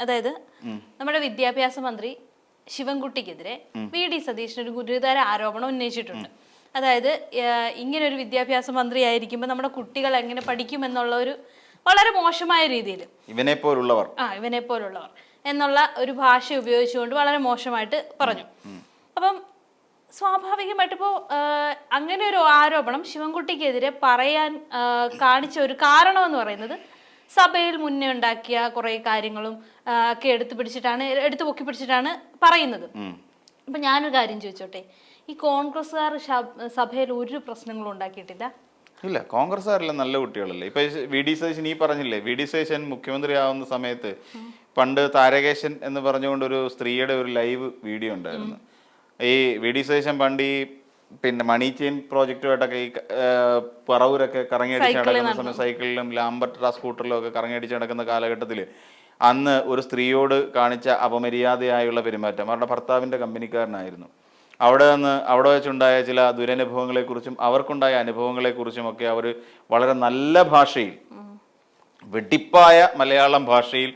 അതായത് നമ്മുടെ വിദ്യാഭ്യാസ മന്ത്രി ശിവൻകുട്ടിക്കെതിരെ VD സതീശൻ ഒരു ഗുരുതര ആരോപണം ഉന്നയിച്ചിട്ടുണ്ട്. അതായത് ഇങ്ങനെ ഒരു വിദ്യാഭ്യാസ മന്ത്രി ആയിരിക്കുമ്പോൾ നമ്മുടെ കുട്ടികൾ എങ്ങനെ പഠിക്കുമെന്നുള്ള ഒരു വളരെ മോശമായ രീതിയിൽ ഇവനെ പോലുള്ളവർ എന്നുള്ള ഒരു ഭാഷ ഉപയോഗിച്ചുകൊണ്ട് വളരെ മോശമായിട്ട് പറഞ്ഞു. അപ്പം സ്വാഭാവികമായിട്ട് ഇപ്പോൾ അങ്ങനെ ഒരു ആരോപണം ശിവൻകുട്ടിക്കെതിരെ പറയാൻ കാണിച്ച ഒരു കാരണം എന്ന് പറയുന്നത് സഭയിൽ മുന്നേ ഉണ്ടാക്കിയ കുറെ കാര്യങ്ങളും ഒക്കെ എടുത്തു പൊക്കി പിടിച്ചിട്ടാണ് പറയുന്നത്. അപ്പൊ ഞാനൊരു കാര്യം ചോദിച്ചോട്ടെ, ഈ കോൺഗ്രസ്സുകാർ സഭയിൽ ഒരു പ്രശ്നങ്ങളും ഉണ്ടാക്കിയിട്ടില്ല? ഇല്ല, കോൺഗ്രസ്സുകാരെല്ലാം നല്ല കുട്ടികളല്ലേ. ഇപ്പൊ VD സതീശൻ ഈ പറഞ്ഞില്ലേ, VD സതീശൻ മുഖ്യമന്ത്രി ആവുന്ന സമയത്ത് പണ്ട് താരകേശൻ എന്ന് പറഞ്ഞുകൊണ്ട് ഒരു സ്ത്രീയുടെ ഒരു ലൈവ് വീഡിയോ ഉണ്ടായിരുന്നു. ഈ VD സതീശൻ പണ്ട് ഈ പിന്നെ മണി ചെയിൻ പ്രോജക്റ്റുമായിട്ടൊക്കെ ഈ പറവൂരൊക്കെ കറങ്ങിയടിച്ച് നടക്കുന്ന സമയം സൈക്കിളിലും ലാംബർട്ട സ്കൂട്ടറിലും ഒക്കെ കറങ്ങിയടിച്ച് നടക്കുന്ന കാലഘട്ടത്തിൽ അന്ന് ഒരു സ്ത്രീയോട് കാണിച്ച അപമര്യാദയായുള്ള പെരുമാറ്റം, അവരുടെ ഭർത്താവിൻ്റെ കമ്പനിക്കാരനായിരുന്നു. അവിടെ വെച്ചുണ്ടായ ചില ദുരനുഭവങ്ങളെക്കുറിച്ചും അവർക്കുണ്ടായ അനുഭവങ്ങളെക്കുറിച്ചും ഒക്കെ അവർ വളരെ നല്ല ഭാഷയിൽ, വെടിപ്പായ മലയാളം ഭാഷയിൽ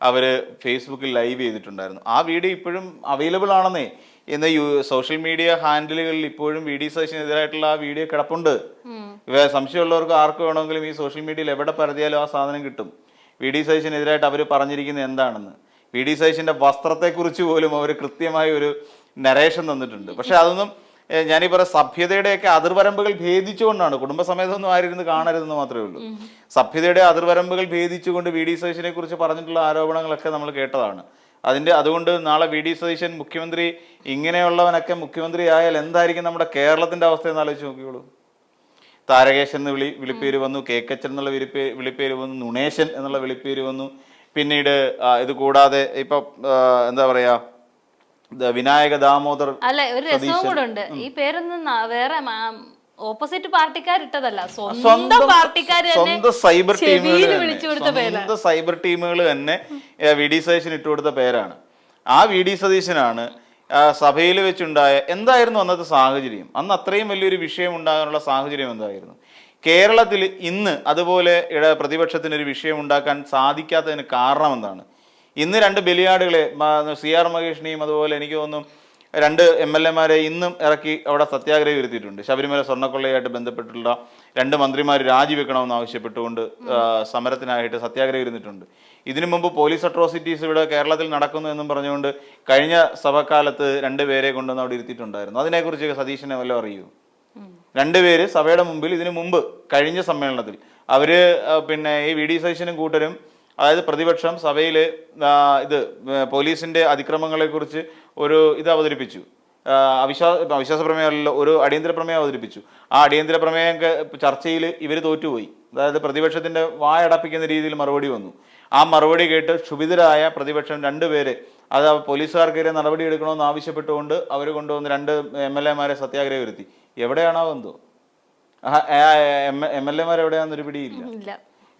അവർ ഫേസ്ബുക്കിൽ ലൈവ് ചെയ്തിട്ടുണ്ടായിരുന്നു. ആ വീഡിയോ ഇപ്പോഴും അവൈലബിൾ ആണെന്നേ. ഇന്ന് സോഷ്യൽ മീഡിയ ഹാൻഡിലുകളിൽ ഇപ്പോഴും VD സതീശനെതിരായിട്ടുള്ള ആ വീഡിയോ കിടപ്പുണ്ട്. സംശയമുള്ളവർക്ക് ആർക്ക് വേണമെങ്കിലും ഈ സോഷ്യൽ മീഡിയയിൽ എവിടെ പരതിയാലും ആ സാധനം കിട്ടും. VD സതീശനെതിരായിട്ട് അവർ പറഞ്ഞിരിക്കുന്നത് എന്താണെന്ന്. VD സതീശന്റെ വസ്ത്രത്തെക്കുറിച്ച് പോലും അവർ കൃത്യമായ ഒരു നരേഷൻ തന്നിട്ടുണ്ട്. പക്ഷെ അതൊന്നും ഞാനീ പറയാം സഭ്യതയുടെയൊക്കെ അതിർവരമ്പുകൾ ഭേദിച്ചുകൊണ്ടാണ്. കുടുംബസമേതമൊന്നും ആരിരുന്ന് കാണരുതെന്ന് മാത്രമേ ഉള്ളൂ. സഭ്യതയുടെ അതിർവരമ്പുകൾ ഭേദിച്ചുകൊണ്ട് VD സതീശനെ കുറിച്ച് പറഞ്ഞിട്ടുള്ള ആരോപണങ്ങളൊക്കെ നമ്മൾ കേട്ടതാണ്. അതുകൊണ്ട് നാളെ VD സതീശൻ മുഖ്യമന്ത്രി, ഇങ്ങനെയുള്ളവനൊക്കെ മുഖ്യമന്ത്രി ആയാൽ എന്തായിരിക്കും നമ്മുടെ കേരളത്തിന്റെ അവസ്ഥ എന്ന് ആലോചിച്ച് നോക്കിയോളൂ. താരകേശൻ എന്ന് വിളിപ്പേര് വന്നു, കേക്കച്ചൻ എന്നുള്ള വിളിപ്പേര് വന്നു, നുണേശൻ എന്നുള്ള വിളിപ്പേര് വന്നു. പിന്നീട് ഇത് കൂടാതെ ഇപ്പൊ എന്താ പറയാ, വിനായക ദാമോദർ. അല്ല, ഒരു രസവും കൂടെ ഉണ്ട്. ഈ പേരൊന്നും വേറെ ഓപ്പോസിറ്റ് പാർട്ടിക്കാരിട്ടതല്ല, സ്വന്തം പാർട്ടിക്കാർ സ്വന്തം സൈബർ ടീമുകൾ തന്നെ VD സതീശൻ ഇട്ടുകൊടുത്ത പേരാണ്. ആ VD സതീശനാണ് സഭയിൽ വെച്ചുണ്ടായ എന്തായിരുന്നു അന്നത്തെ സാഹചര്യം? അന്ന് അത്രയും വലിയൊരു വിഷയം ഉണ്ടാകാനുള്ള സാഹചര്യം എന്തായിരുന്നു? കേരളത്തിൽ ഇന്ന് അതുപോലെ പ്രതിപക്ഷത്തിനൊരു വിഷയം ഉണ്ടാക്കാൻ സാധിക്കാത്തതിന് കാരണം എന്താണ്? ഇന്ന് 2 ബലിയാടുകളെ CR മഹേഷിനെയും അതുപോലെ എനിക്ക് തോന്നുന്നു 2 MLA ഇന്നും ഇറക്കി അവിടെ സത്യാഗ്രഹം ഇരുത്തിയിട്ടുണ്ട്. ശബരിമല സ്വർണ്ണക്കൊള്ളയായിട്ട് ബന്ധപ്പെട്ടുള്ള 2 മന്ത്രിമാർ രാജിവെക്കണമെന്ന് ആവശ്യപ്പെട്ടുകൊണ്ട് സമരത്തിനായിട്ട് സത്യാഗ്രഹം ഇരുന്നിട്ടുണ്ട്. ഇതിനു മുമ്പ് പോലീസ് അട്രോസിറ്റീസ് ഇവിടെ കേരളത്തിൽ നടക്കുന്നു എന്നും പറഞ്ഞുകൊണ്ട് കഴിഞ്ഞ സഭക്കാലത്ത് 2 പേരെ കൊണ്ടുവന്ന് അവിടെ ഇരുത്തിയിട്ടുണ്ടായിരുന്നു. അതിനെക്കുറിച്ച് സതീശനെ വല്ലതും അറിയൂ? 2 പേര് സഭയുടെ മുമ്പിൽ ഇതിനു മുമ്പ് കഴിഞ്ഞ സമ്മേളനത്തിൽ അവര് പിന്നെ ഈ VD സതീശനും കൂട്ടരും, അതായത് പ്രതിപക്ഷം സഭയിൽ പോലീസിന്റെ അതിക്രമങ്ങളെക്കുറിച്ച് ഒരു അവതരിപ്പിച്ചു. അവിശ്വാസ പ്രമേയമല്ല, ഒരു അടിയന്തര പ്രമേയം അവതരിപ്പിച്ചു. ആ അടിയന്തര പ്രമേയം ചർച്ചയിൽ ഇവർ തോറ്റുപോയി. അതായത് പ്രതിപക്ഷത്തിന്റെ വായടപ്പിക്കുന്ന രീതിയിൽ മറുപടി വന്നു. ആ മറുപടി കേട്ട് ക്ഷുഭിതരായ പ്രതിപക്ഷം 2 പേരെ, അത് പോലീസുകാർക്കെതിരെ നടപടി എടുക്കണമെന്ന് ആവശ്യപ്പെട്ടുകൊണ്ട് അവർ കൊണ്ടുവന്ന് 2 MLA സത്യാഗ്രഹം വരുത്തി. എവിടെയാണോ എന്തോ MLA എവിടെയാണെന്നൊരു പിടിയില്ല.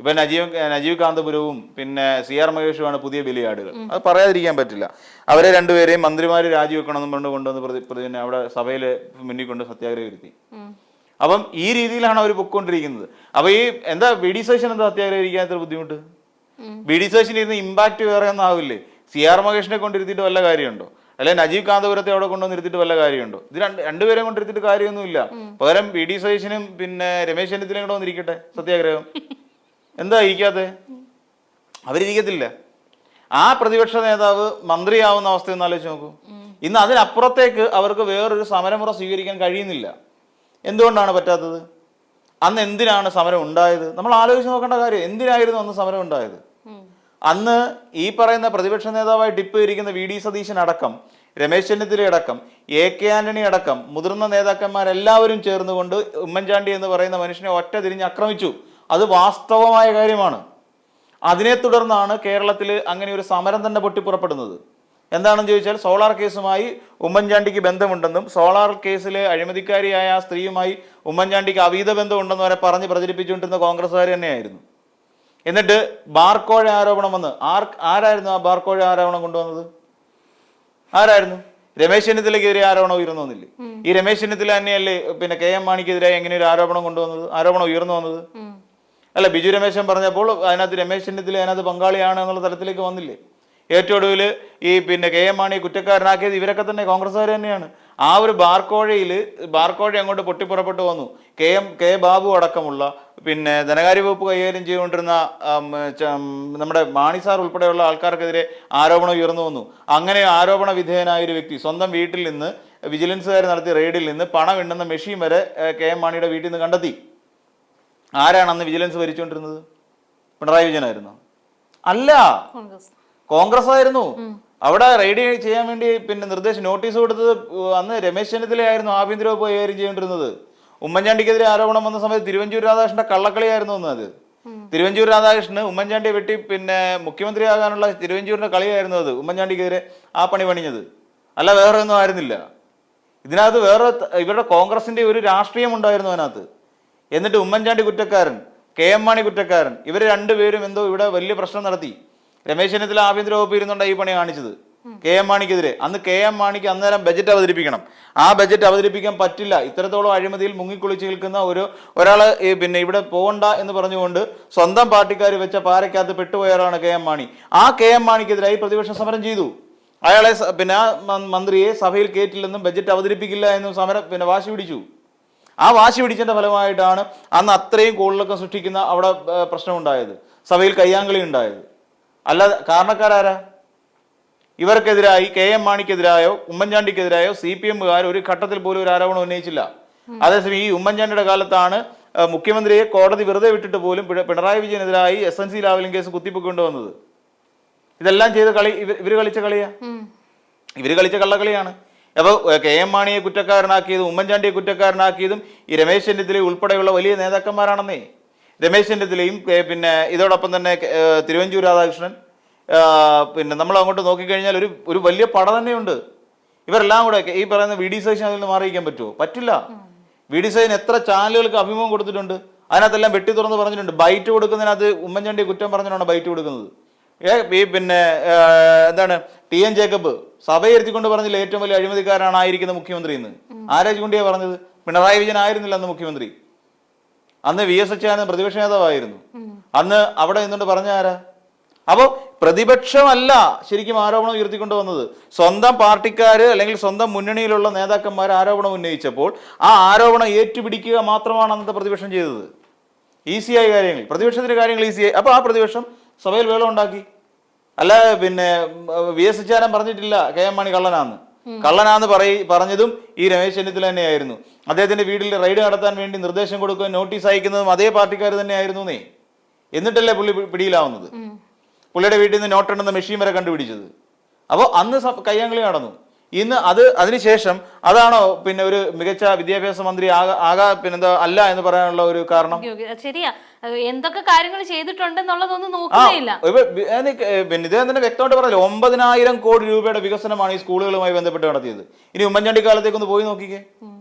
ഇപ്പൊ നജീവ് കാന്തപുരവും പിന്നെ CR മഹേഷുമാണ് പുതിയ ബലിയാടുകൾ. അത് പറയാതിരിക്കാൻ പറ്റില്ല. അവരെ 2 പേരെയും മന്ത്രിമാര് രാജിവെക്കണമെന്നും പറഞ്ഞു കൊണ്ടുവന്ന് അവിടെ സഭയില് മുന്നിൽ കൊണ്ട് സത്യാഗ്രഹം ഇരുത്തി. അപ്പം ഈ രീതിയിലാണ് അവർ പൊയ്ക്കൊണ്ടിരിക്കുന്നത്. അപ്പൊ ഈ എന്താ VD സതീശൻ എന്താ സത്യാഗ്രഹം ഇരിക്കാത്ത ബുദ്ധിമുട്ട്? VD സതീശൻ ഇരുന്ന് ഇമ്പാക്ട് വേറെ ഒന്നും ആവില്ലേ? CR മഹേഷിനെ കൊണ്ടിരുത്തിയിട്ട് വല്ല കാര്യമുണ്ടോ? അല്ലെ നജീവ് കാന്തപുരത്തെ അവിടെ കൊണ്ടുവന്ന് ഇരുത്തിയിട്ട് വല്ല കാര്യമുണ്ടോ? ഇത് 2 പേരെ കൊണ്ടിരുത്തിയിട്ട് കാര്യമൊന്നുമില്ല. പകരം VD സതീശനും പിന്നെ രമേശ് ചെന്നിത്തലയും കൂടെ വന്നിരിക്കട്ടെ സത്യാഗ്രഹം. എന്താ ഇരിക്കാതെ? അവരിരിക്കത്തില്ല. ആ പ്രതിപക്ഷ നേതാവ് മന്ത്രിയാവുന്ന അവസ്ഥ ഒന്ന് ആലോചിച്ച് നോക്കൂ. ഇന്ന് അതിനപ്പുറത്തേക്ക് അവർക്ക് വേറൊരു സമരമുറ സ്വീകരിക്കാൻ കഴിയുന്നില്ല. എന്തുകൊണ്ടാണ് പറ്റാത്തത്? അന്ന് എന്തിനാണ് സമരം ഉണ്ടായത്? നമ്മൾ ആലോചിച്ച് നോക്കേണ്ട കാര്യം. എന്തിനായിരുന്നു അന്ന് സമരം ഉണ്ടായത്? അന്ന് ഈ പറയുന്ന പ്രതിപക്ഷ നേതാവായിട്ട് ഇപ്പൊ ഇരിക്കുന്ന VD സതീശൻ അടക്കം, രമേശ് ചെന്നിത്തല അടക്കം, AK ആന്റണി അടക്കം മുതിർന്ന നേതാക്കന്മാരെല്ലാവരും ചേർന്നുകൊണ്ട് ഉമ്മൻചാണ്ടി എന്ന് പറയുന്ന മനുഷ്യനെ ഒറ്റ തിരിഞ്ഞ് ആക്രമിച്ചു. അത് വാസ്തവമായ കാര്യമാണ്. അതിനെ തുടർന്നാണ് കേരളത്തിൽ അങ്ങനെ ഒരു സമരം തന്നെ പൊട്ടിപ്പുറപ്പെടുന്നത്. എന്താണെന്ന് ചോദിച്ചാൽ സോളാർ കേസുമായി ഉമ്മൻചാണ്ടിക്ക് ബന്ധമുണ്ടെന്നും സോളാർ കേസിലെ അഴിമതിക്കാരിയായ ആ സ്ത്രീയുമായി ഉമ്മൻചാണ്ടിക്ക് അവീത ബന്ധമുണ്ടെന്ന് വരെ പറഞ്ഞ് പ്രചരിപ്പിച്ചുകൊണ്ടിരുന്ന കോൺഗ്രസ്സുകാർ തന്നെയായിരുന്നു. എന്നിട്ട് ബാർക്കോഴ ആരോപണം വന്ന് ആരായിരുന്നു ആ ബാർക്കോഴ ആരോപണം കൊണ്ടുവന്നത്? ആരായിരുന്നു? രമേശ് ചെന്നിത്തലയ്ക്കെതിരെ ആരോപണം ഉയർന്നു വന്നില്ലേ? ഈ രമേശ് ചെന്നിത്തല തന്നെയല്ലേ പിന്നെ KM മാണിക്കെതിരെ എങ്ങനെ ഒരു ആരോപണം കൊണ്ടുവന്നത്, ആരോപണം ഉയർന്നു വന്നത്? അല്ല, ബിജു രമേശൻ പറഞ്ഞപ്പോൾ അതിനകത്ത് രമേശ് ചെന്നിത്തല അതിനകത്ത് പങ്കാളിയാണ് എന്നുള്ള തലത്തിലേക്ക് വന്നില്ലേ? ഏറ്റവും ഒടുവിൽ ഈ പിന്നെ കെ എം മാണിയെ കുറ്റക്കാരനാക്കിയത് ഇവരൊക്കെ തന്നെ, കോൺഗ്രസ്സുകാർ തന്നെയാണ്. ആ ഒരു ബാർക്കോഴ അങ്ങോട്ട് പൊട്ടിപ്പുറപ്പെട്ടു വന്നു. കെ ബാബു അടക്കമുള്ള പിന്നെ ധനകാര്യ വകുപ്പ് കൈകാര്യം ചെയ്തുകൊണ്ടിരുന്ന നമ്മുടെ മാണി സാർ ഉൾപ്പെടെയുള്ള ആൾക്കാർക്കെതിരെ ആരോപണം ഉയർന്നു വന്നു. അങ്ങനെ ആരോപണ വിധേയനായ ഒരു വ്യക്തി സ്വന്തം വീട്ടിൽ നിന്ന് വിജിലൻസുകാർ നടത്തിയ റെയ്ഡിൽ നിന്ന് പണം എണ്ണുന്ന മെഷീൻ വരെ കെ എം മാണിയുടെ വീട്ടിൽ നിന്ന് കണ്ടെത്തി. ആരാണ് അന്ന് വിജിലൻസ് ഭരിച്ചുകൊണ്ടിരുന്നത്? പിണറായി വിജയനായിരുന്നു? അല്ല, കോൺഗ്രസ് ആയിരുന്നു. അവിടെ റെയ്ഡ് ചെയ്യാൻ വേണ്ടി പിന്നെ നോട്ടീസ് കൊടുത്തത് അന്ന് രമേശ് ചെന്നിത്തലയായിരുന്നു ആഭ്യന്തര വകുപ്പ് കൈകാര്യം ചെയ്തുകൊണ്ടിരുന്നത്. ഉമ്മൻചാണ്ടിക്കെതിരെ ആരോപണം വന്ന സമയത്ത് തിരുവഞ്ചൂർ രാധാകൃഷ്ണന്റെ കള്ളക്കളിയായിരുന്നു അന്ന്. അത് തിരുവഞ്ചൂർ രാധാകൃഷ്ണന് ഉമ്മൻചാണ്ടിയെ വെട്ടി പിന്നെ മുഖ്യമന്ത്രിയാകാനുള്ള തിരുവഞ്ചൂരിന്റെ കളിയായിരുന്നു അത് ഉമ്മൻചാണ്ടിക്കെതിരെ ആ പണി പണിഞ്ഞത്, അല്ല വേറെ ഒന്നും ആയിരുന്നില്ല. ഇതിനകത്ത് വേറെ ഇവരുടെ കോൺഗ്രസിന്റെ ഒരു രാഷ്ട്രീയം ഉണ്ടായിരുന്നു അതിനകത്ത്. എന്നിട്ട് ഉമ്മൻചാണ്ടി കുറ്റക്കാരൻ, കെ എം മാണി കുറ്റക്കാരൻ, ഇവർ രണ്ടുപേരും എന്തോ ഇവിടെ വലിയ പ്രശ്നം നടത്തി. രമേശ് ചെന്നിത്തല ആഭ്യന്തര വകുപ്പ് ഇരുന്നുണ്ടായി ഈ പണി കാണിച്ചത് കെ എം മാണിക്കെതിരെ. അന്ന് കെ എം മാണിക്ക് അന്നേരം ബജറ്റ് അവതരിപ്പിക്കണം. ആ ബജറ്റ് അവതരിപ്പിക്കാൻ പറ്റില്ല. ഇത്രത്തോളം അഴിമതിയിൽ മുങ്ങിക്കുളിച്ച് നിൽക്കുന്ന ഒരാള് പിന്നെ ഇവിടെ പോകണ്ട എന്ന് പറഞ്ഞുകൊണ്ട് സ്വന്തം പാർട്ടിക്കാർ വെച്ച പാരയ്ക്കകത്ത് പെട്ടുപോയവരാണ് കെ എം മാണി. ആ കെ എം മാണിക്കെതിരായി പ്രതിപക്ഷം സമരം ചെയ്തു. അയാളെ പിന്നെ ആ മന്ത്രിയെ സഭയിൽ കയറ്റില്ലെന്നും ബജറ്റ് അവതരിപ്പിക്കില്ല എന്നും സമരം വാശി പിടിച്ചു. ആ വാശി പിടിച്ചതിന്റെ ഫലമായിട്ടാണ് അന്ന് അത്രയും കോളിളക്കം സൃഷ്ടിക്കുന്ന അവിടെ പ്രശ്നമുണ്ടായത്, സഭയിൽ കയ്യാങ്കളി ഉണ്ടായത്. അല്ലാതെ കാരണക്കാരാരാ? ഇവർക്കെതിരായി കെ എം മാണിക്കെതിരായോ ഉമ്മൻചാണ്ടിക്കെതിരായോ CPM-കാർ ഒരു ഘട്ടത്തിൽ പോലും ഒരു ആരോപണം ഉന്നയിച്ചില്ല. അതേസമയം ഈ ഉമ്മൻചാണ്ടിയുടെ കാലത്താണ് മുഖ്യമന്ത്രിയെ കോടതി വെറുതെ വിട്ടിട്ട് പോലും പിണറായി വിജയനെതിരായി SNC ലാവലിംഗ് കേസ് കുത്തിപ്പൊക്കൊണ്ടുവന്നത്. ഇതെല്ലാം ചെയ്ത കളി ഇവർ കളിച്ച കളിയാ, ഇവർ കളിച്ച കള്ളക്കളിയാണ്. അപ്പോൾ കെ എം മാണിയെ കുറ്റക്കാരനാക്കിയതും ഉമ്മൻചാണ്ടിയെ കുറ്റക്കാരനാക്കിയതും ഈ രമേശ് ചെന്നിത്തല ഉൾപ്പെടെയുള്ള വലിയ നേതാക്കന്മാരാണെന്നേ. രമേശ് ചെന്നിത്തലയും പിന്നെ ഇതോടൊപ്പം തന്നെ തിരുവഞ്ചൂർ രാധാകൃഷ്ണൻ, പിന്നെ നമ്മൾ അങ്ങോട്ട് നോക്കിക്കഴിഞ്ഞാൽ ഒരു വലിയ പട തന്നെയുണ്ട്. ഇവരെല്ലാം കൂടെ ഈ പറയുന്ന VD സതീശൻ അതിൽ നിന്ന് മാറിയിക്കാൻ പറ്റുമോ? പറ്റില്ല. VD സതീശൻ എത്ര ചാനലുകൾക്ക് അഭിമുഖം കൊടുത്തിട്ടുണ്ട്, അതിനകത്തെല്ലാം വെട്ടി തുറന്ന് പറഞ്ഞിട്ടുണ്ട്. ബൈറ്റ് കൊടുക്കുന്നതിനകത്ത് ഉമ്മൻചാണ്ടിയെ കുറ്റം പറഞ്ഞിട്ടാണ് ബൈറ്റ് കൊടുക്കുന്നത്. ഈ പിന്നെ എന്താണ് TN ജേക്കബ് സഭയെ ഇരുത്തിക്കൊണ്ട് പറഞ്ഞില്ല ഏറ്റവും വലിയ അഴിമതിക്കാരാണ് ആയിരിക്കുന്ന മുഖ്യമന്ത്രി എന്ന്. ആരാ ചൂണ്ടിയാ പറഞ്ഞത്? പിണറായി വിജയൻ ആയിരുന്നില്ല അന്ന് മുഖ്യമന്ത്രി. അന്ന് VS അച്യുതാനന്ദൻ പ്രതിപക്ഷ നേതാവായിരുന്നു. അന്ന് അവിടെ നിന്നുകൊണ്ട് പറഞ്ഞ ആരാ? അപ്പോൾ പ്രതിപക്ഷമല്ല ശരിക്കും ആരോപണം ഉയർത്തിക്കൊണ്ട് വന്നത്. സ്വന്തം പാർട്ടിക്കാര് അല്ലെങ്കിൽ സ്വന്തം മുന്നണിയിലുള്ള നേതാക്കന്മാർ ആരോപണം ഉന്നയിച്ചപ്പോൾ ആ ആരോപണം ഏറ്റുപിടിക്കുക മാത്രമാണ് അന്നത്തെ പ്രതിപക്ഷം ചെയ്തത്. ഈസിയായ കാര്യങ്ങൾ, പ്രതിപക്ഷത്തിന്റെ കാര്യങ്ങൾ ഈസിയായി. അപ്പോൾ ആ പ്രതിപക്ഷം സഭയിൽ വേളം ഉണ്ടാക്കി. അല്ല പിന്നെ VS അച്യുതാനന്ദൻ പറഞ്ഞിട്ടില്ല കെ എം മാണി കള്ളനാന്ന് പറഞ്ഞതും ഈ രമേശ് ചെന്നിത്തല തന്നെയായിരുന്നു. അദ്ദേഹത്തിന്റെ വീട്ടിൽ റെയ്ഡ് നടത്താൻ വേണ്ടി നിർദ്ദേശം കൊടുക്കുകയും നോട്ടീസ് അയക്കുന്നതും അതേ പാർട്ടിക്കാർ തന്നെയായിരുന്നു. എന്നിട്ടല്ലേ പുള്ളി പിടിയിലാവുന്നത്. പുള്ളിയുടെ വീട്ടിൽ നിന്ന് നോട്ടെണ്ണുന്ന മെഷീൻ വരെ കണ്ടുപിടിച്ചത്. അപ്പോൾ അന്ന് കയ്യാങ്കളി നടന്നു. ഇന്ന് അതിനുശേഷം അതാണോ പിന്നെ ഒരു മികച്ച വിദ്യാഭ്യാസ മന്ത്രി പിന്നെന്താ അല്ല എന്ന് പറയാനുള്ള ഒരു കാരണം? ശരിയാ, എന്തൊക്കെ കാര്യങ്ങൾ ചെയ്തിട്ടുണ്ടെന്നുള്ളതൊന്നും നോക്കുകയില്ല. പിന്നെ ഇദ്ദേഹം തന്നെ വ്യക്തമായിട്ട് പറഞ്ഞല്ലോ, 9,000 കോടി രൂപയുടെ വികസനമാണ് ഈ സ്കൂളുകളുമായി ബന്ധപ്പെട്ട് നടത്തിയത്. ഇനി ഉമ്മൻചാണ്ടി കാലത്തേക്കൊന്ന് പോയി നോക്കിക്കേ.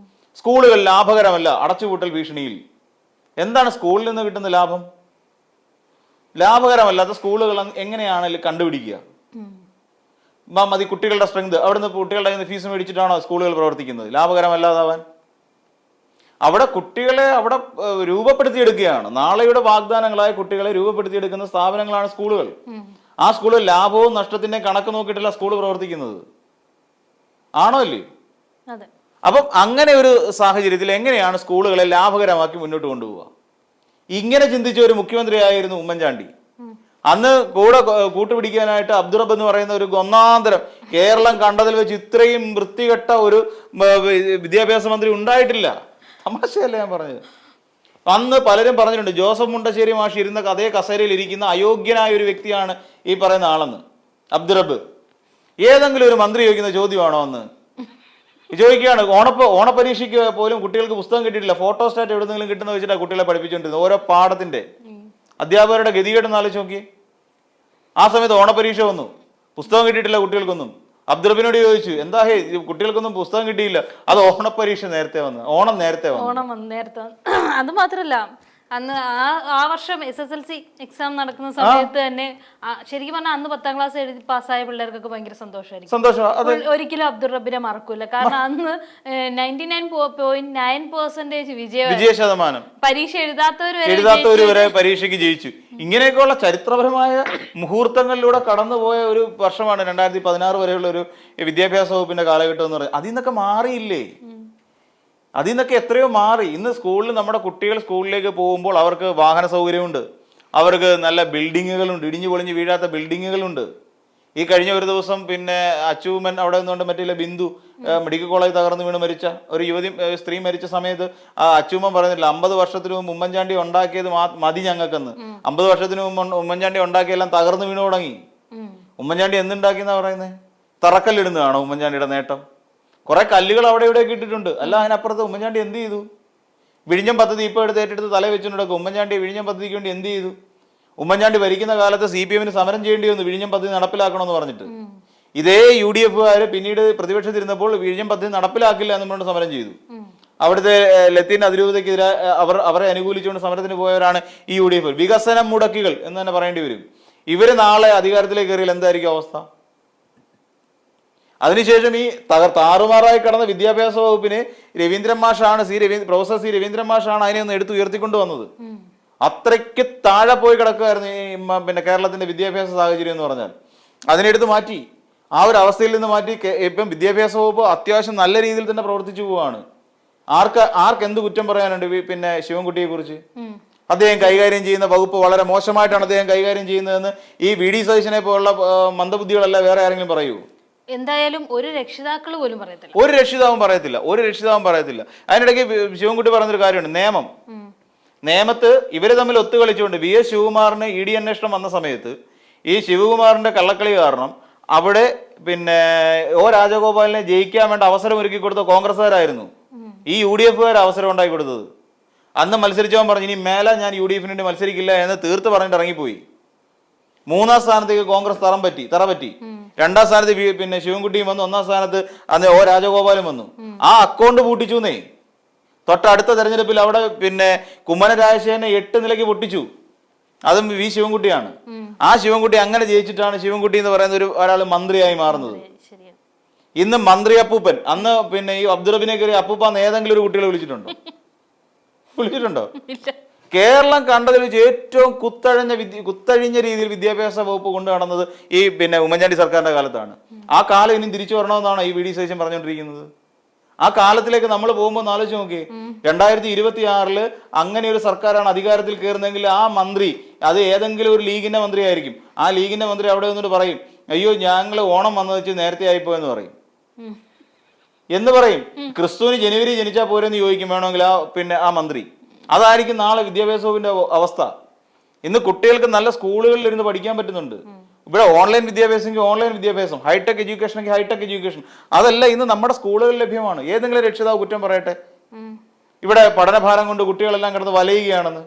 സ്കൂളുകൾ ലാഭകരമല്ല, അടച്ചുപൂട്ടൽ ഭീഷണിയിൽ. എന്താണ് സ്കൂളിൽ നിന്ന് കിട്ടുന്ന ലാഭം? ലാഭകരമല്ലാത്ത സ്കൂളുകൾ എങ്ങനെയാണ് കണ്ടുപിടിക്കുക? മതി കുട്ടികളുടെ സ്ട്രെങ്ത്, അവിടുന്ന് കുട്ടികളുടെ ഫീസ് മേടിച്ചിട്ടാണോ സ്കൂളുകൾ പ്രവർത്തിക്കുന്നത്? ലാഭകരമല്ലാതാവാൻ അവിടെ കുട്ടികളെ അവിടെ രൂപപ്പെടുത്തിയെടുക്കുകയാണ്. നാളെയുടെ വാഗ്ദാനങ്ങളായ കുട്ടികളെ രൂപപ്പെടുത്തിയെടുക്കുന്ന സ്ഥാപനങ്ങളാണ് സ്കൂളുകൾ. ആ സ്കൂളിൽ ലാഭവും നഷ്ടത്തിന്റെയും കണക്ക് നോക്കിയിട്ടല്ല സ്കൂൾ പ്രവർത്തിക്കുന്നത്. ആണോ അല്ലേ? അപ്പം അങ്ങനെ ഒരു സാഹചര്യത്തിൽ എങ്ങനെയാണ് സ്കൂളുകളെ ലാഭകരമാക്കി മുന്നോട്ട് കൊണ്ടുപോവുക? ഇങ്ങനെ ചിന്തിച്ച ഒരു മുഖ്യമന്ത്രിയായിരുന്നു ഉമ്മൻചാണ്ടി. അന്ന് കൂട്ടുപിടിക്കാനായിട്ട് അബ്ദുറബ് എന്ന് പറയുന്ന ഒരു ഒന്നാന്തരം കേരളം കണ്ടതിൽ വെച്ച് ഇത്രയും വൃത്തികെട്ട ഒരു വിദ്യാഭ്യാസ മന്ത്രി ഉണ്ടായിട്ടില്ല. തമാശയല്ല ഞാൻ പറഞ്ഞത്. അന്ന് പലരും പറഞ്ഞിട്ടുണ്ട് ജോസഫ് മുണ്ടശ്ശേരി മാഷി ഇരുന്ന അതേ കസേരയിൽ ഇരിക്കുന്ന അയോഗ്യനായ ഒരു വ്യക്തിയാണ് ഈ പറയുന്ന ആളെന്ന്. അബ്ദുറബ് ഏതെങ്കിലും ഒരു മന്ത്രി ചോദിക്കുന്ന ചോദ്യമാണോ അന്ന്? ചോദിക്കുകയാണ്. ഓണപരീക്ഷയ്ക്ക് പോലും കുട്ടികൾക്ക് പുസ്തകം കിട്ടിയിട്ടില്ല. ഫോട്ടോസ്റ്റാറ്റ് എവിടെന്നെങ്കിലും കിട്ടുന്ന വെച്ചിട്ടാണ് കുട്ടികളെ പഠിപ്പിച്ചുകൊണ്ടിരുന്നത്. ഓരോ പാഠത്തിന്റെ അധ്യാപകരുടെ ഗതികേടെന്ന് ആലോചിച്ച് നോക്കി. ആ സമയത്ത് ഓണപരീക്ഷ വന്നു, പുസ്തകം കിട്ടിയിട്ടില്ല കുട്ടികൾക്കൊന്നും. അബ്ദുറബിനോട് ചോദിച്ചു, എന്താ കുട്ടികൾക്കൊന്നും പുസ്തകം കിട്ടിയില്ല? അത് ഓണപരീക്ഷ നേരത്തെ വന്നു, ഓണം നേരത്തെ വന്നു. അത് മാത്രല്ല, അന്ന് ആ വർഷം SSLC എക്സാം നടക്കുന്ന സമയത്ത് തന്നെ ശരിക്കും പറഞ്ഞാൽ അന്ന് 10ാം ക്ലാസ് എഴുതി പാസ്സായ പിള്ളേർക്കൊക്കെ ഭയങ്കര സന്തോഷമായിരിക്കും. ഒരിക്കലും അബ്ദുൾ റബ്ബിനെ മറക്കൂല. കാരണം അന്ന് 99.9% വിജയ ശതമാനം, പരീക്ഷ എഴുതാത്തവര് വരെ പരീക്ഷയ്ക്ക് ജയിച്ചു. ഇങ്ങനെയൊക്കെയുള്ള ചരിത്രപരമായ മുഹൂർത്തങ്ങളിലൂടെ കടന്നുപോയ ഒരു വർഷമാണ് 2016 വരെയുള്ള ഒരു വിദ്യാഭ്യാസ വകുപ്പിന്റെ കാലഘട്ടം എന്ന് പറയുന്നത്. അതിൽ നിന്നൊക്കെ മാറിയില്ലേ? അതിൽ നിന്നൊക്കെ എത്രയോ മാറി. ഇന്ന് സ്കൂളിൽ നമ്മുടെ കുട്ടികൾ സ്കൂളിലേക്ക് പോകുമ്പോൾ അവർക്ക് വാഹന സൗകര്യമുണ്ട്, അവർക്ക് നല്ല ബിൽഡിങ്ങുകളുണ്ട്, ഇടിഞ്ഞു പൊളിഞ്ഞ് വീഴാത്ത ബിൽഡിങ്ങുകളുണ്ട്. ഈ കഴിഞ്ഞ ഒരു ദിവസം പിന്നെ അച്ചൂമ്മൻ അവിടെ നിന്നുകൊണ്ട് മറ്റേ ബിന്ദു മെഡിക്കൽ കോളേജ് തകർന്നു വീണ് മരിച്ച ഒരു സ്ത്രീ മരിച്ച സമയത്ത് ആ അച്ചൂമ്മൻ പറയുന്നില്ല 50 വർഷത്തിന് മുമ്പ് ഉമ്മൻചാണ്ടി ഉണ്ടാക്കിയത് മതി ഞങ്ങൾക്കെന്ന്. 50 വർഷത്തിന് മുമ്പ് ഉമ്മൻചാണ്ടി ഉണ്ടാക്കിയെല്ലാം തകർന്നു വീണു തുടങ്ങി. ഉമ്മൻചാണ്ടി എന്തുണ്ടാക്കിയെന്നാ പറയുന്നത്? തറക്കല്ലിടുന്നതാണോ ഉമ്മൻചാണ്ടിയുടെ നേട്ടം? കുറെ കല്ലുകൾ അവിടെ ഇവിടെയൊക്കെ ഇട്ടിട്ടുണ്ട്. അല്ല, അതിനപ്പുറത്ത് ഉമ്മൻചാണ്ടി എന്ത് ചെയ്തു? വിഴിഞ്ഞം പദ്ധതി ഇപ്പോൾ ഏറ്റെടുത്ത് തല വെച്ചുകൊണ്ടൊക്കെ ഉമ്മൻചാണ്ടി വിഴിഞ്ഞം പദ്ധതിക്ക് വേണ്ടി എന്ത് ചെയ്തു? ഉമ്മൻചാണ്ടി ഭരിക്കുന്ന കാലത്ത് CPM സമരം ചെയ്യേണ്ടി വന്നു വിഴിഞ്ഞം പദ്ധതി നടപ്പിലാക്കണമെന്ന് പറഞ്ഞിട്ട്. ഇതേ UDF-കാർ പിന്നീട് പ്രതിപക്ഷത്തിരുന്നപ്പോൾ വിഴിഞ്ഞം പദ്ധതി നടപ്പിലാക്കില്ല എന്ന് പറഞ്ഞുകൊണ്ട് സമരം ചെയ്തു. അവിടുത്തെ ലത്തീൻ അതിരൂപതയ്ക്കെതിരെ അവരെ അനുകൂലിച്ചുകൊണ്ട് സമരത്തിന് പോയവരാണ് ഈ UDF. വികസനം മുടക്കികൾ എന്ന് തന്നെ പറയേണ്ടി വരും. ഇവര് നാളെ അധികാരത്തിലേക്ക് കയറിയാൽ എന്തായിരിക്കും അവസ്ഥ? അതിനുശേഷം ഈ താറുമാറായി കടന്ന വിദ്യാഭ്യാസ വകുപ്പിന് രവീന്ദ്രൻ മാഷാണ് പ്രൊഫസർ സി രവീന്ദ്രൻ മാഷാണ് അതിനെ ഒന്ന് എടുത്ത് ഉയർത്തിക്കൊണ്ടു വന്നത്. അത്രയ്ക്ക് താഴെ പോയി കിടക്കുകയായിരുന്നു പിന്നെ കേരളത്തിന്റെ വിദ്യാഭ്യാസ സാഹചര്യം എന്ന് പറഞ്ഞാൽ. അതിനെടുത്ത് മാറ്റി, ആ ഒരു അവസ്ഥയിൽ നിന്ന് മാറ്റി ഇപ്പം വിദ്യാഭ്യാസ വകുപ്പ് അത്യാവശ്യം നല്ല രീതിയിൽ തന്നെ പ്രവർത്തിച്ചു പോവാണ്. ആർക്ക് എന്ത് കുറ്റം പറയാനുണ്ട് പിന്നെ ശിവൻകുട്ടിയെ കുറിച്ച്? അദ്ദേഹം കൈകാര്യം ചെയ്യുന്ന വകുപ്പ് വളരെ മോശമായിട്ടാണ് അദ്ദേഹം കൈകാര്യം ചെയ്യുന്നതെന്ന് ഈ VD സതീശനെ പോലുള്ള മന്ദബുദ്ധികളല്ല വേറെ ആരെങ്കിലും പറയൂ? എന്തായാലും ഒരു രക്ഷിതാക്കൾ പോലും പറയത്തില്ല, ഒരു രക്ഷിതാവും പറയത്തില്ല. അതിനിടയ്ക്ക് ശിവൻകുട്ടി പറഞ്ഞൊരു കാര്യമുണ്ട്, നിയമത്ത് ഇവര് തമ്മിൽ ഒത്തുകളിച്ചുകൊണ്ട് VS ശിവകുമാറിന് ED അന്വേഷണം വന്ന സമയത്ത് ഈ ശിവകുമാറിന്റെ കള്ളക്കളി കാരണം അവിടെ പിന്നെ രാജഗോപാലിനെ ജയിക്കാൻ വേണ്ട അവസരം ഒരുക്കി കൊടുത്ത കോൺഗ്രസ്സുകാരായിരുന്നു. ഈ UDF-കാർ അവസരം ഉണ്ടാക്കി കൊടുത്തത്. അന്ന് മത്സരിച്ചവൻ പറഞ്ഞു ഇനി മേലെ ഞാൻ UDF-ന് വേണ്ടി മത്സരിക്കില്ല എന്ന് തീർത്ത് പറഞ്ഞിട്ട് ഇറങ്ങിപ്പോയി. 3ാം സ്ഥാനത്തേക്ക് കോൺഗ്രസ് തറ പറ്റി. 2ാം സ്ഥാനത്ത് പിന്നെ ശിവൻകുട്ടിയും വന്നു. 1ാം സ്ഥാനത്ത് അന്ന് രാജഗോപാലും വന്നു. ആ അക്കൗണ്ട് പൂട്ടിച്ചുന്നേ. തൊട്ടടുത്ത തെരഞ്ഞെടുപ്പിൽ അവിടെ പിന്നെ കുമ്മന രാജശേഖരനെ 8 നിലയ്ക്ക് പൊട്ടിച്ചു. അതും V ശിവൻകുട്ടിയാണ്. ആ ശിവൻകുട്ടി അങ്ങനെ ജയിച്ചിട്ടാണ് ശിവൻകുട്ടി എന്ന് പറയുന്ന ഒരാൾ മന്ത്രിയായി മാറുന്നത്. ഇന്ന് മന്ത്രി അപ്പൂപ്പൻ, അന്ന് പിന്നെ ഈ അബ്ദുറബിനെ കയറി അപ്പൂപ്പാന്ന് ഏതെങ്കിലും ഒരു കുട്ടികളെ വിളിച്ചിട്ടുണ്ടോ? കേരളം കണ്ടതിൽ വെച്ച് ഏറ്റവും കുത്തഴിഞ്ഞ രീതിയിൽ വിദ്യാഭ്യാസ വകുപ്പ് കൊണ്ടു നടന്നത് ഈ പിന്നെ ഉമ്മൻചാണ്ടി സർക്കാരിന്റെ കാലത്താണ്. ആ കാലം ഇനി തിരിച്ചു വരണമെന്നാണ് ഈ VD സതീശൻ പറഞ്ഞുകൊണ്ടിരിക്കുന്നത്. ആ കാലത്തിലേക്ക് നമ്മൾ പോകുമ്പോൾ ആലോചിച്ച് നോക്കിയേ, 2026 അങ്ങനെ ഒരു സർക്കാരാണ് അധികാരത്തിൽ കയറുന്നതെങ്കിൽ ആ മന്ത്രി അത് ഏതെങ്കിലും ഒരു ലീഗിന്റെ മന്ത്രി ആയിരിക്കും. ആ ലീഗിന്റെ മന്ത്രി അവിടെ വന്നിട്ട് പറയും അയ്യോ ഞങ്ങൾ ഓണം വന്നത് വെച്ച് നേരത്തെ ആയിപ്പോയെന്ന് പറയും. ക്രിസ്തുവിന് ജനുവരി ജനിച്ചാൽ പോരെന്ന് ചോദിക്കും വേണമെങ്കിൽ ആ മന്ത്രി. അതായിരിക്കും നാളെ വിദ്യാഭ്യാസ വകുപ്പിന്റെ അവസ്ഥ. ഇന്ന് കുട്ടികൾക്ക് നല്ല സ്കൂളുകളിൽ ഇരുന്ന് പഠിക്കാൻ പറ്റുന്നുണ്ട്. ഇവിടെ ഓൺലൈൻ വിദ്യാഭ്യാസമെങ്കിൽ ഓൺലൈൻ വിദ്യാഭ്യാസം, ഹൈടെക് എഡ്യൂക്കേഷൻ എങ്കിൽ ഹൈടെക് എഡ്യൂക്കേഷൻ, അതല്ല ഇന്ന് നമ്മുടെ സ്കൂളുകളിൽ ലഭ്യമാണ്. ഏതെങ്കിലും രക്ഷിതാവ് കുറ്റം പറയട്ടെ? ഇവിടെ പഠനഭാരം കൊണ്ട് കുട്ടികളെല്ലാം കിടന്ന് വലയുകയാണെന്ന്.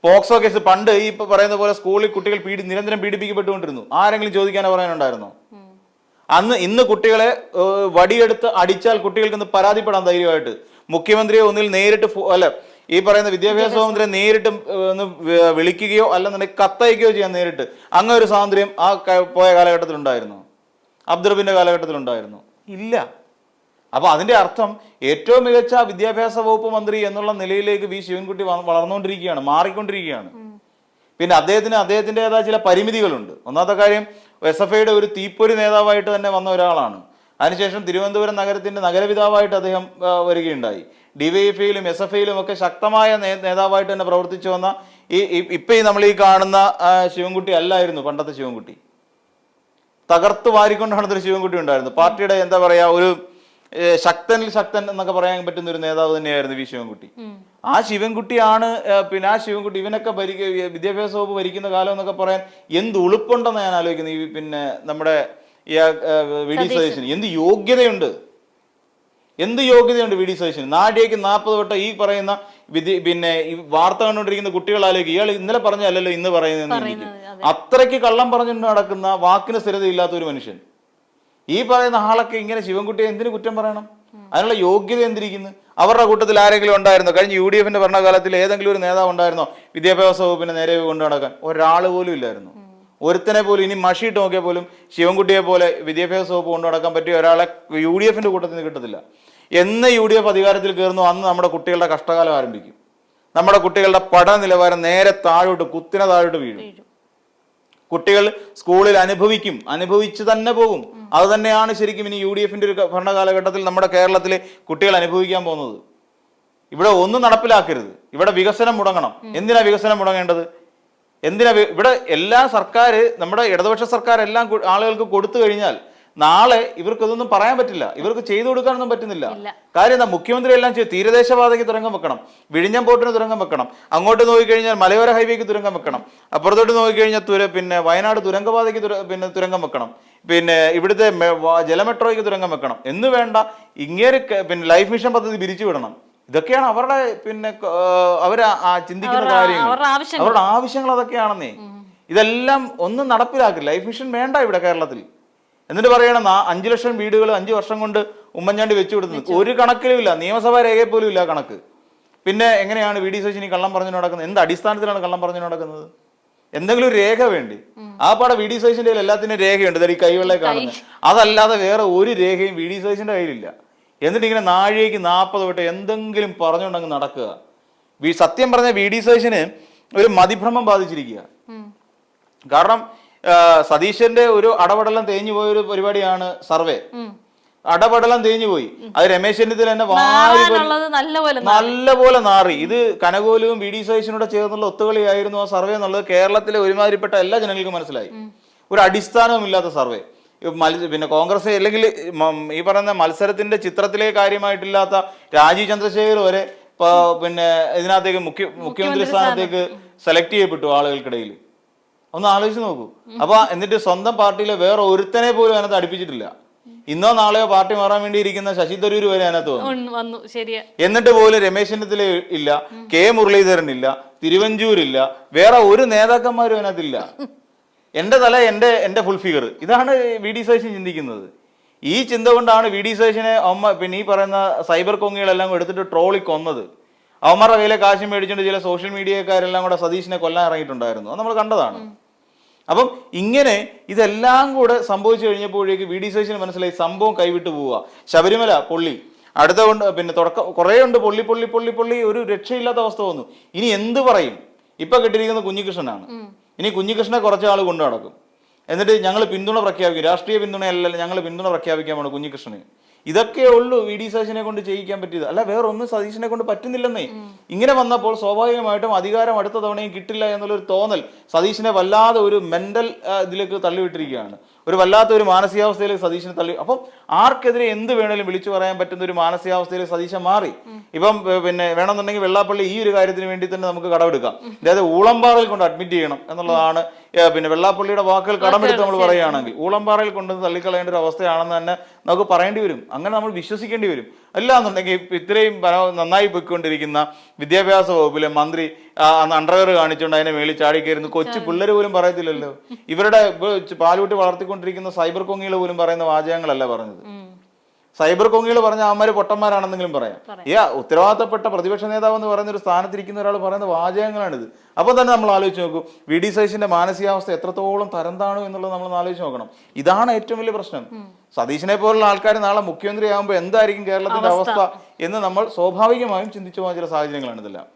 പോക്സോ കേസ് പണ്ട് ഈ പറയുന്ന പോലെ സ്കൂളിൽ കുട്ടികൾ നിരന്തരം പീഡിപ്പിക്കപ്പെട്ടുകൊണ്ടിരുന്നു. ആരെങ്കിലും ചോദിക്കാനോ പറയാനുണ്ടായിരുന്നോ? ഇന്ന് കുട്ടികളെ വടിയെടുത്ത് അടിച്ചാൽ കുട്ടികൾക്ക് ഇന്ന് പരാതിപ്പെടാൻ ധൈര്യമായിട്ട് മുഖ്യമന്ത്രിയെ ഒന്നിൽ നേരിട്ട് ഈ പറയുന്ന വിദ്യാഭ്യാസ മന്ത്രിയെ നേരിട്ട് ഒന്ന് വിളിക്കുകയോ അല്ലെന്നുണ്ടെങ്കിൽ കത്തയക്കുകയോ ചെയ്യാൻ നേരിട്ട് അങ്ങനെ ഒരു സ്വാതന്ത്ര്യം ആ പോയ കാലഘട്ടത്തിൽ ഉണ്ടായിരുന്നു? അബ്ദുറബിന്റെ കാലഘട്ടത്തിൽ ഉണ്ടായിരുന്നു? ഇല്ല. അപ്പൊ അതിന്റെ അർത്ഥം ഏറ്റവും മികച്ച വിദ്യാഭ്യാസ വകുപ്പ് മന്ത്രി എന്നുള്ള നിലയിലേക്ക് V ശിവൻകുട്ടി വളർന്നുകൊണ്ടിരിക്കുകയാണ്, മാറിക്കൊണ്ടിരിക്കുകയാണ്. പിന്നെ അദ്ദേഹത്തിൻ്റെതായ ചില പരിമിതികളുണ്ട്. ഒന്നാമത്തെ കാര്യം SFIയുടെ ഒരു തീപ്പൊരി നേതാവായിട്ട് തന്നെ വന്ന ഒരാളാണ്. അതിനുശേഷം തിരുവനന്തപുരം നഗരത്തിന്റെ നഗരപിതാവായിട്ട് അദ്ദേഹം വരികയുണ്ടായി. DYFIയിലും SFIയിലും ഒക്കെ ശക്തമായ നേതാവായിട്ട് തന്നെ പ്രവർത്തിച്ചു വന്ന ഇപ്പൊ നമ്മൾ ഈ കാണുന്ന ശിവൻകുട്ടി അല്ലായിരുന്നു പണ്ടത്തെ ശിവൻകുട്ടി. തകർത്ത് വാരിക്കൊണ്ട് നടന്നൊരു ശിവൻകുട്ടി ഉണ്ടായിരുന്നു. പാർട്ടിയുടെ എന്താ പറയാ ഒരു ശക്തനിൽ ശക്തൻ എന്നൊക്കെ പറയാൻ പറ്റുന്ന ഒരു നേതാവ് തന്നെയായിരുന്നു V ശിവൻകുട്ടി. ആ ശിവൻകുട്ടിയാണ് പിന്നെ ആ ശിവൻകുട്ടി ഇവനൊക്കെ വിദ്യാഭ്യാസ വകുപ്പ് ഭരിക്കുന്ന കാലം എന്നൊക്കെ പറയാൻ എന്ത് ഉളുപ്പുണ്ടെന്ന് ഞാൻ ആലോചിക്കുന്നത്. ഈ പിന്നെ നമ്മുടെ VD സതീശന് എന്ത് യോഗ്യതയുണ്ട് VD സതീശന്. നാടിയേക്ക് 40 വട്ടം ഈ പറയുന്ന പിന്നെ ഈ വാർത്ത കണ്ടുകൊണ്ടിരിക്കുന്ന കുട്ടികൾ ആലോചിക്കും ഇയാൾ ഇന്നലെ പറഞ്ഞല്ലോ ഇന്ന് പറയുന്നത്. അത്രയ്ക്ക് കള്ളം പറഞ്ഞുകൊണ്ട് നടക്കുന്ന വാക്കിന് സ്ഥിരതയില്ലാത്ത ഒരു മനുഷ്യൻ. ഈ പറയുന്ന ആളൊക്കെ ഇങ്ങനെ ശിവൻകുട്ടിയെ എന്തിനു കുറ്റം പറയണം? അതിനുള്ള യോഗ്യത എന്തിരിക്കുന്നു? അവരുടെ കൂട്ടത്തിൽ ആരെങ്കിലും ഉണ്ടായിരുന്നോ? കഴിഞ്ഞ UDF ഭരണകാലത്തിൽ ഏതെങ്കിലും ഒരു നേതാവ് ഉണ്ടായിരുന്നോ വിദ്യാഭ്യാസ വകുപ്പിനെ നേരെ കൊണ്ടു നടക്കാൻ? ഒരാൾ പോലും ഇല്ലായിരുന്നു. ഒരുത്തനെ പോലും, ഇനി മഷിയിട്ട് നോക്കിയാൽ പോലും ശിവൻകുട്ടിയെ പോലെ വിദ്യാഭ്യാസ വകുപ്പ് കൊണ്ടു നടക്കാൻ പറ്റിയ ഒരാളെ UDF കൂട്ടത്തിൽ നിന്ന് കിട്ടത്തില്ല. എന്ന് UDF അധികാരത്തിൽ കയറുന്നു അന്ന് നമ്മുടെ കുട്ടികളുടെ കഷ്ടകാലം ആരംഭിക്കും. നമ്മുടെ കുട്ടികളുടെ പഠന നിലവാരം നേരെ താഴോട്ട്, കുത്തിനെ താഴോട്ട് വീഴും. കുട്ടികൾ സ്കൂളിൽ അനുഭവിച്ചു തന്നെ പോകും. അത് തന്നെയാണ് ശരിക്കും ഇനി UDF ഒരു ഭരണകാലഘട്ടത്തിൽ നമ്മുടെ കേരളത്തിലെ കുട്ടികൾ അനുഭവിക്കാൻ പോകുന്നത്. ഇവിടെ ഒന്നും നടപ്പിലാക്കരുത്, ഇവിടെ വികസനം മുടങ്ങണം. എന്തിനാ വികസനം മുടങ്ങേണ്ടത്? ഇവിടെ എല്ലാ സർക്കാർ, നമ്മുടെ ഇടതുപക്ഷ സർക്കാർ എല്ലാം ആളുകൾക്ക് കൊടുത്തു കഴിഞ്ഞാൽ നാളെ ഇവർക്കൊന്നും പറയാൻ പറ്റില്ല, ഇവർക്ക് ചെയ്തു കൊടുക്കാനൊന്നും പറ്റുന്നില്ല. കാര്യം എന്താ? മുഖ്യമന്ത്രി എല്ലാം തീരദേശപാതയ്ക്ക് തുരങ്കം വെക്കണം, വിഴിഞ്ഞം പോർട്ടിന് തുരങ്കം വെക്കണം, അങ്ങോട്ട് നോക്കിക്കഴിഞ്ഞാൽ മലയോര ഹൈവേക്ക് തുരങ്കം വെക്കണം, അപ്പുറത്തോട്ട് നോക്കിക്കഴിഞ്ഞാൽ പിന്നെ വയനാട് തുരങ്കപാതയ്ക്ക് തുരങ്കം വെക്കണം, പിന്നെ ഇവിടുത്തെ ജലമെട്രോയ്ക്ക് തുരങ്കം വെക്കണം എന്ന് വേണ്ട, ഇങ്ങനെ പിന്നെ ലൈഫ് മിഷൻ പദ്ധതി പിരിച്ചു വിടണം. ഇതൊക്കെയാണ് അവരുടെ അവർ ചിന്തിക്കുന്ന കാര്യങ്ങൾ, അവരുടെ ആവശ്യങ്ങൾ അതൊക്കെയാണെന്നേ. ഇതെല്ലാം ഒന്നും നടപ്പിലാക്കില്ല. ലൈഫ് മിഷൻ വേണ്ട ഇവിടെ കേരളത്തിൽ. എന്നിട്ട് പറയണം 5 ലക്ഷം വീടുകൾ 5 വർഷം കൊണ്ട് ഉമ്മൻചാണ്ടി വെച്ചു കൊടുത്തത്. ഒരു കണക്കിലും ഇല്ല, നിയമസഭാ രേഖയിൽ പോലും ഇല്ല കണക്ക്. പിന്നെ എങ്ങനെയാണ് VD സതീശൻ കള്ളം പറഞ്ഞു നടക്കുന്നത്? എന്ത് അടിസ്ഥാനത്തിലാണ് കള്ളം പറഞ്ഞു നടക്കുന്നത്? എന്തെങ്കിലും ഒരു രേഖ വേണ്ടി. ആ പാടെ VD സതീശന്റെ കയ്യിൽ എല്ലാത്തിനും രേഖയുണ്ട്, ഈ കൈവെള്ളയെ കാണുന്നത്. അതല്ലാതെ വേറെ ഒരു രേഖയും VD സതീശന്റെ കയ്യിലില്ല. എന്നിട്ട് ഇങ്ങനെ നാഴികയ്ക്ക് 40 വട്ടം എന്തെങ്കിലും പറഞ്ഞുകൊണ്ടങ്ങ് നടക്കുക. സത്യം പറഞ്ഞ VD സതീശന് ഒരു മതിഭ്രമം ബാധിച്ചിരിക്കുക. കാരണം സതീശന്റെ ഒരു അടപടലം തേഞ്ഞു പോയ ഒരു പരിപാടിയാണ് സർവേ. അടപടലം തേഞ്ഞു പോയി. അത് രമേശ് ചെന്നിത്തല തന്നെ നല്ലപോലെ നാറി. ഇത് കനകോലുവും VD സതീശനോട് ചേർന്നുള്ള ഒത്തുകളിയായിരുന്നു ആ സർവേ എന്നുള്ളത് കേരളത്തിലെ ഒരുമാതിരിപ്പെട്ട എല്ലാ ജനങ്ങൾക്കും മനസ്സിലായി. ഒരു അടിസ്ഥാനവുമില്ലാത്ത സർവേ. പിന്നെ കോൺഗ്രസ് അല്ലെങ്കിൽ ഈ പറയുന്ന മത്സരത്തിന്റെ ചിത്രത്തിലെ കാര്യമായിട്ടില്ലാത്ത രാജീവ് ചന്ദ്രശേഖർ വരെ പിന്നെ ഇതിനകത്തേക്ക് മുഖ്യമന്ത്രി സ്ഥാനത്തേക്ക് സെലക്ട് ചെയ്യപ്പെട്ടു ആളുകൾക്കിടയിൽ. ഒന്ന് ആലോചിച്ച് നോക്കൂ. അപ്പൊ എന്നിട്ട് സ്വന്തം പാർട്ടിയിലെ വേറെ ഒരുത്തനെ പോലും അതിനകത്ത് അടുപ്പിച്ചിട്ടില്ല. ഇന്നോ നാളെയോ പാർട്ടി മാറാൻ വേണ്ടി ഇരിക്കുന്ന ശശി തരൂർ വരെ അതിനകത്ത് വന്നു. എന്നിട്ട് പോലും രമേശ് ചെന്നിത്തല ഇല്ല, K മുരളീധരൻ ഇല്ല, തിരുവഞ്ചൂരില്ല, വേറെ ഒരു നേതാക്കന്മാരും അതിനകത്തില്ല. എന്റെ തല എന്റെ ഫുൾ ഫിഗർ. ഇതാണ് VD സതീശൻ ചിന്തിക്കുന്നത്. ഈ ചിന്ത കൊണ്ടാണ് VD സതീശനെ പിന്നെ ഈ പറയുന്ന സൈബർ കൊങ്ങികളെല്ലാം എടുത്തിട്ട് ട്രോളി കൊന്നത്. അവന്മാരുടെ കയ്യിലെ കാശ് മേടിച്ചുകൊണ്ട് ചില സോഷ്യൽ മീഡിയക്കാരെല്ലാം കൂടെ സതീശനെ കൊല്ലാൻ ഇറങ്ങിയിട്ടുണ്ടായിരുന്നു. അത് നമ്മൾ കണ്ടതാണ്. അപ്പം ഇങ്ങനെ ഇതെല്ലാം കൂടെ സംഭവിച്ചു കഴിഞ്ഞപ്പോഴേക്ക് VD സതീശന് മനസ്സിലായി സംഭവം കൈവിട്ടു പോവുക. ശബരിമല പൊള്ളി, അടുത്ത കൊണ്ട് പിന്നെ കുറേ ഉണ്ട് പൊള്ളി ഒരു രക്ഷയില്ലാത്ത അവസ്ഥ വന്നു. ഇനി എന്ത് പറയും? ഇപ്പൊ കിട്ടിയിരിക്കുന്ന കുഞ്ഞികൃഷ്ണനാണ്. ഇനി കുഞ്ഞികൃഷ്ണനെ കുറച്ചാൾ കൊണ്ടു നടക്കും. എന്നിട്ട് ഞങ്ങൾ പിന്തുണ പ്രഖ്യാപിക്കും, രാഷ്ട്രീയ പിന്തുണയല്ല, ഞങ്ങൾ പിന്തുണ പ്രഖ്യാപിക്കാമാണ് കുഞ്ഞികൃഷ്ണന്. ഇതൊക്കെ ഉള്ളൂ VD സതീശനെ കൊണ്ട് ചെയ്യിക്കാൻ പറ്റിയത്. അല്ല വേറെ ഒന്നും സതീശനെ കൊണ്ട് പറ്റുന്നില്ലെന്നേ. ഇങ്ങനെ വന്നപ്പോൾ സ്വാഭാവികമായിട്ടും അധികാരം അടുത്ത തവണയും കിട്ടില്ല എന്നുള്ളൊരു തോന്നൽ സതീശനെ വല്ലാതെ ഒരു മെന്റൽ ഇതിലേക്ക് തള്ളിവിട്ടിരിക്കുകയാണ്. ഒരു വല്ലാത്ത ഒരു മാനസികാവസ്ഥയിലേക്ക് സതീശനെ തള്ളി. അപ്പം ആർക്കെതിരെ എന്ത് വേണേലും വിളിച്ചു പറയാൻ പറ്റുന്ന ഒരു മാനസികാവസ്ഥയിലേക്ക് സതീശൻ മാറി. ഇപ്പം പിന്നെ വേണമെന്നുണ്ടെങ്കിൽ വെള്ളാപ്പള്ളി ഈ ഒരു കാര്യത്തിന് വേണ്ടി തന്നെ നമുക്ക് കടമെടുക്കാം. അതായത് ഊളംപാറയിൽ കൊണ്ട് അഡ്മിറ്റ് ചെയ്യണം എന്നുള്ളതാണ് പിന്നെ വെള്ളാപ്പള്ളിയുടെ വാക്കുകൾ കടമെടുത്ത് നമ്മൾ പറയുകയാണെങ്കിൽ ഊളംപാറയിൽ കൊണ്ട് തള്ളിക്കളയേണ്ട ഒരു അവസ്ഥയാണെന്ന് തന്നെ നമുക്ക് പറയേണ്ടി വരും. അങ്ങനെ നമ്മൾ വിശ്വസിക്കേണ്ടി വരും. അല്ലാന്നുണ്ടെങ്കിൽ ഇത്രയും നന്നായി പോയിക്കൊണ്ടിരിക്കുന്ന വിദ്യാഭ്യാസ വകുപ്പിലെ മന്ത്രി അണ്ടർവെയർ കാണിച്ചുകൊണ്ട് അതിനെ മേളിൽ ചാടിക്കയറുന്നു. കൊച്ചു പിള്ളേർ പോലും പറയത്തില്ലല്ലോ. ഇവരുടെ പാലൂട്ടി വളർത്തിക്കൊണ്ടിരിക്കുന്ന സൈബർ കൊങ്ങികൾ പോലും പറയുന്ന വാചകങ്ങളല്ല പറഞ്ഞത്. സൈബർ കൊങ്ങികൾ പറഞ്ഞ അവന്മാര് പൊട്ടന്മാരാണെന്നെങ്കിലും പറയാം. ഉത്തരവാദിത്തപ്പെട്ട പ്രതിപക്ഷ നേതാവ് എന്ന് പറയുന്ന ഒരു സ്ഥാനത്തിരിക്കുന്ന ഒരാൾ പറയുന്ന വാചകങ്ങളാണിത്. അപ്പൊ തന്നെ നമ്മൾ ആലോചിച്ച് നോക്കൂ, VD സതീശന്റെ മാനസികാവസ്ഥ എത്രത്തോളം തരംതാണു എന്നുള്ളത് നമ്മൾ ആലോചിച്ച് നോക്കണം. ഇതാണ് ഏറ്റവും വലിയ പ്രശ്നം. സതീശനെ പോലുള്ള ആൾക്കാർ നാളെ മുഖ്യമന്ത്രി ആകുമ്പോൾ എന്തായിരിക്കും കേരളത്തിന്റെ അവസ്ഥ എന്ന് നമ്മൾ സ്വാഭാവികമായും ചിന്തിച്ചു പോകുന്ന ചില സാഹചര്യങ്ങളാണ് ഇതെല്ലാം.